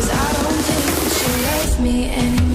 'cause I don't think that she loves me anymore.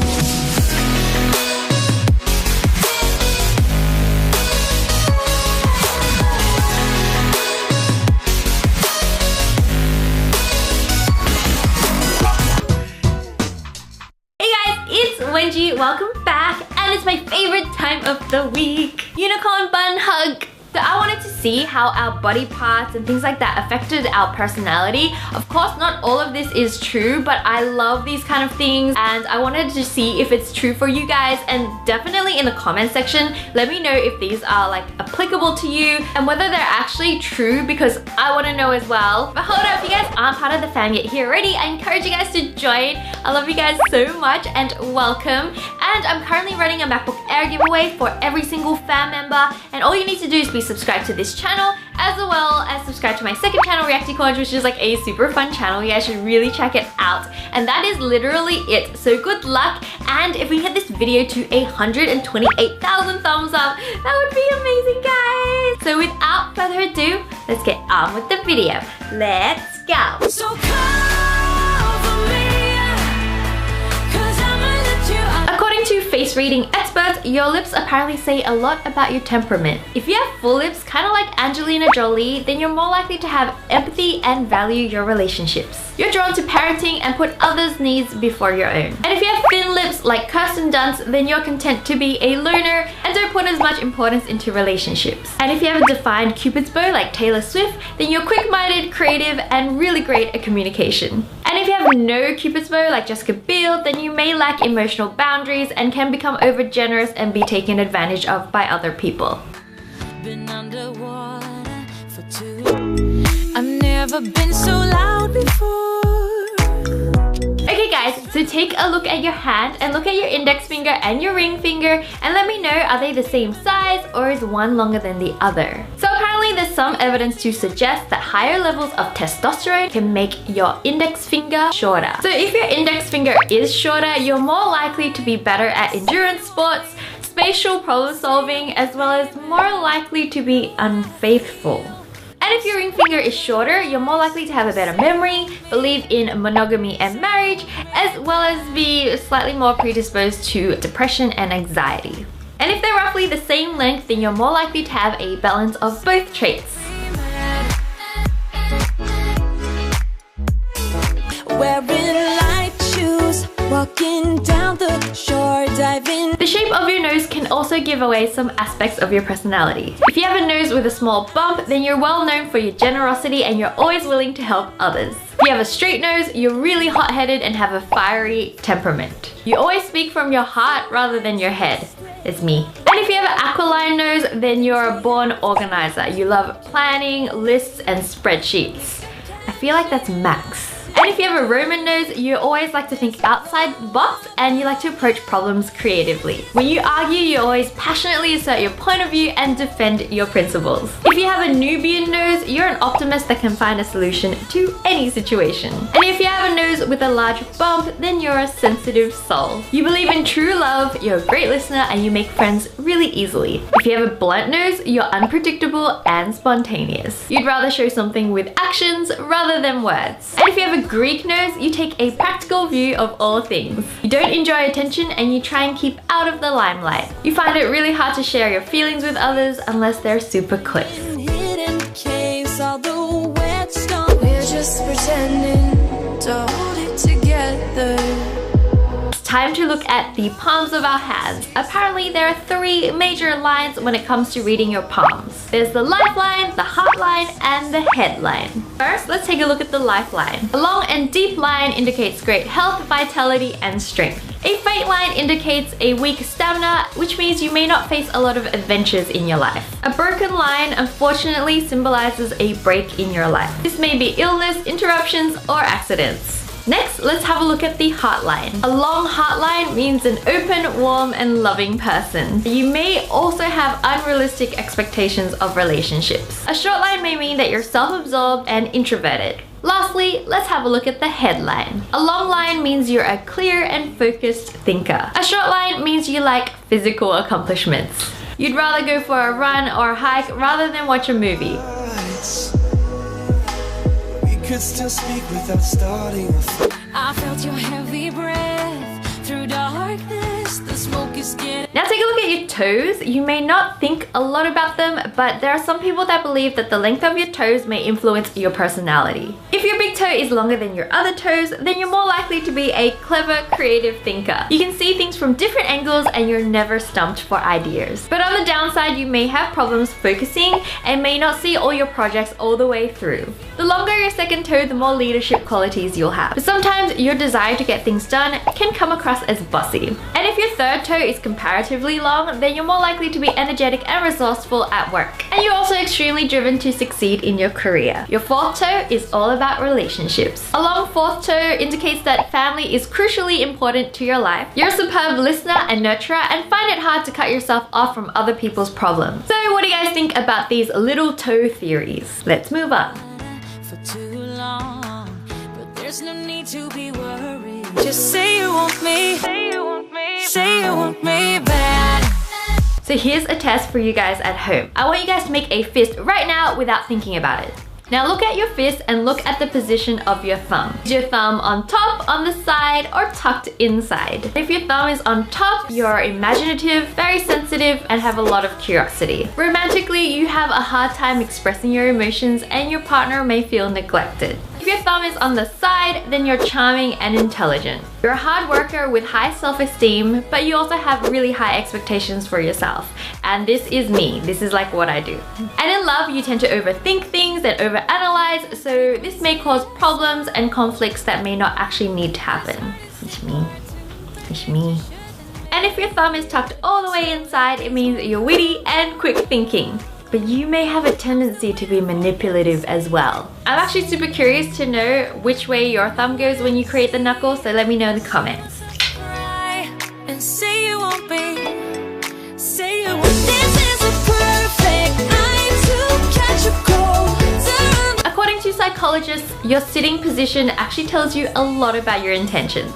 Wengie, welcome back, and it's my favorite time of the week, unicorn bun hug. So I wanted to see how our body parts and things like that affected our personality. Of course, not all of this is true, but I love these kind of things and I wanted to see if it's true for you guys, and definitely in the comment section, let me know if these are like applicable to you and whether they're actually true, because I want to know as well. But hold up, if you guys aren't part of the fam yet here already, I encourage you guys to join. I love you guys so much and welcome. And I'm currently running a MacBook Air giveaway for every single fam member, and all you need to do is be subscribed to this channel as well as subscribe to my second channel, Reacticorns, which is like a super fun channel. You guys should really check it out. And that is literally it. So good luck, and if we hit this video to 128,000 thumbs up, that would be amazing, guys. So without further ado, let's get on with the video. Let's go. So cover me, 'cause I'ma let you out. According to face reading experts, your lips apparently say a lot about your temperament. If you have full lips, kind of like Angelina Jolie, then you're more likely to have empathy and value your relationships. You're drawn to parenting and put others' needs before your own. And if you have thin lips like Kirsten Dunst, then you're content to be a loner and don't put as much importance into relationships. And if you have a defined Cupid's bow like Taylor Swift, then you're quick-minded, creative, and really great at communication. And if you have no Cupid's bow like Jessica Biel, then you may lack emotional boundaries and can become over-generous and be taken advantage of by other people. Been underwater for two. I've never been so loud before. Okay guys, so take a look at your hand and look at your index finger and your ring finger and let me know, are they the same size or is one longer than the other? So apparently there's some evidence to suggest that higher levels of testosterone can make your index finger shorter. So if your index finger is shorter, you're more likely to be better at endurance sports, spatial problem solving, as well as more likely to be unfaithful. And if your ring finger is shorter, you're more likely to have a better memory, believe in monogamy and marriage, as well as be slightly more predisposed to depression and anxiety. And if they're roughly the same length, then you're more likely to have a balance of both traits. Wearing light shoes, walking down the shore, diving. The shape of your nose can also give away some aspects of your personality. If you have a nose with a small bump, then you're well known for your generosity and you're always willing to help others. If you have a straight nose, you're really hot-headed and have a fiery temperament. You always speak from your heart rather than your head. It's me. And if you have an aquiline nose, then you're a born organizer. You love planning, lists, and spreadsheets. I feel like that's Max. And if you have a Roman nose, you always like to think outside the box and you like to approach problems creatively. When you argue, you always passionately assert your point of view and defend your principles. If you have a Nubian nose, you're an optimist that can find a solution to any situation. And if you have a nose with a large bump, then you're a sensitive soul. You believe in true love, you're a great listener, and you make friends really easily. If you have a blunt nose, you're unpredictable and spontaneous. You'd rather show something with actions rather than words. And if you have a Greek nose, you take a practical view of all things. You don't enjoy attention and you try and keep out of the limelight. You find it really hard to share your feelings with others unless they're super close. Hidden caves, all the whetstone. We're just pretending to hold it together. Time to look at the palms of our hands. Apparently there are 3 major lines when it comes to reading your palms. There's the lifeline, the heart line, and the head line. First, let's take a look at the lifeline. A long and deep line indicates great health, vitality, and strength. A faint line indicates a weak stamina, which means you may not face a lot of adventures in your life. A broken line, unfortunately, symbolizes a break in your life. This may be illness, interruptions, or accidents. Next, let's have a look at the heart line. A long heart line means an open, warm, and loving person. You may also have unrealistic expectations of relationships. A short line may mean that you're self-absorbed and introverted. Lastly, let's have a look at the headline. A long line means you're a clear and focused thinker. A short line means you like physical accomplishments. You'd rather go for a run or a hike rather than watch a movie. could still speak without starting a fight. I felt your heavy breath through darkness. The smoke is getting. Now take a look at your toes. You may not think a lot about them, but there are some people that believe that the length of your toes may influence your personality. If your big toe is longer than your other toes, then you're more likely to be a clever, creative thinker. You can see things from different angles and you're never stumped for ideas. But on the downside, you may have problems focusing and may not see all your projects all the way through. The longer your second toe, the more leadership qualities you'll have. But sometimes your desire to get things done can come across as bossy. And if your third toe is comparatively long, then you're more likely to be energetic and resourceful at work. And you're also extremely driven to succeed in your career. Your fourth toe is all about relationships. A long fourth toe indicates that family is crucially important to your life. You're a superb listener and nurturer and find it hard to cut yourself off from other people's problems. So what do you guys think about these little toe theories? Let's move on. For too long, but there's no need to be worried. Just say you want me. Say you want me. Say you want me bad. So here's a test for you guys at home. I want you guys to make a fist right now without thinking about it. Now look at your fist and look at the position of your thumb. Is your thumb on top, on the side, or tucked inside? If your thumb is on top, you're imaginative, very sensitive, and have a lot of curiosity. Romantically, you have a hard time expressing your emotions and your partner may feel neglected. If your thumb is on the side, then you're charming and intelligent. You're a hard worker with high self-esteem, but you also have really high expectations for yourself. And this is me. This is like what I do. And in love, you tend to overthink things and overanalyze, so this may cause problems and conflicts that may not actually need to happen. It's me. It's me. And if your thumb is tucked all the way inside, it means that you're witty and quick thinking. But you may have a tendency to be manipulative as well. I'm actually super curious to know which way your thumb goes when you create the knuckle, so let me know in the comments. And say you won't be. Say you won't. This is a perfect night to catch a cold. According to psychologists, your sitting position actually tells you a lot about your intentions.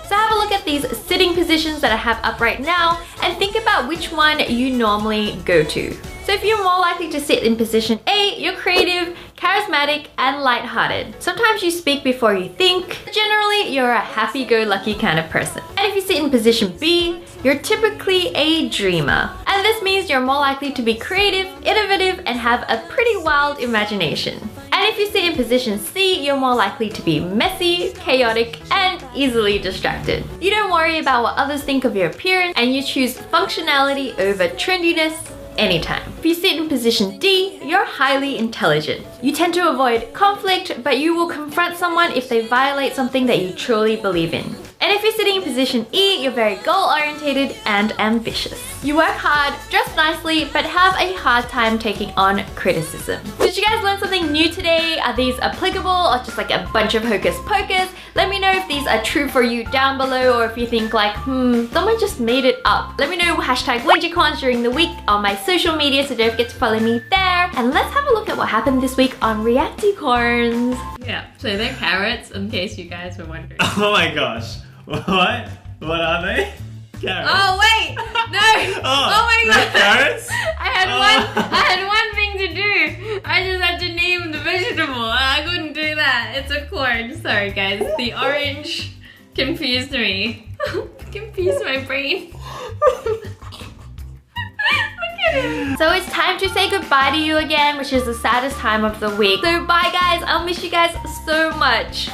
So have a look at these sitting positions that I have up right now and think about which one you normally go to. So if you're more likely to sit in position A, you're creative, charismatic, and lighthearted. Sometimes you speak before you think. Generally, you're a happy-go-lucky kind of person. And if you sit in position B, you're typically a dreamer. And this means you're more likely to be creative, innovative, and have a pretty wild imagination. And if you sit in position C, you're more likely to be messy, chaotic, and easily distracted. You don't worry about what others think of your appearance, and you choose functionality over trendiness anytime. If you sit in position D, you're highly intelligent. You tend to avoid conflict, but you will confront someone if they violate something that you truly believe in. And if you're sitting in position E, you're very goal-oriented and ambitious. You work hard, dress nicely, but have a hard time taking on criticism. Did you guys learn something new today? Are these applicable or just like a bunch of hocus pocus? Let me know if these are true for you down below, or if you think like, someone just made it up. Let me know #WengieCons during the week on my social media, so don't forget to follow me there. And let's have a look at what happened this week on Reacticorns. Yeah, so they're carrots, in case you guys were wondering. Oh my gosh. What? What are they? Carrots. Oh wait! No! Oh my they're god! Carrots? I had one thing to do. I just had to name the vegetable. I couldn't do that. It's a corn. Sorry guys. The orange confused me. Confused my brain. So it's time to say goodbye to you again, which is the saddest time of the week. So bye guys, I'll miss you guys so much.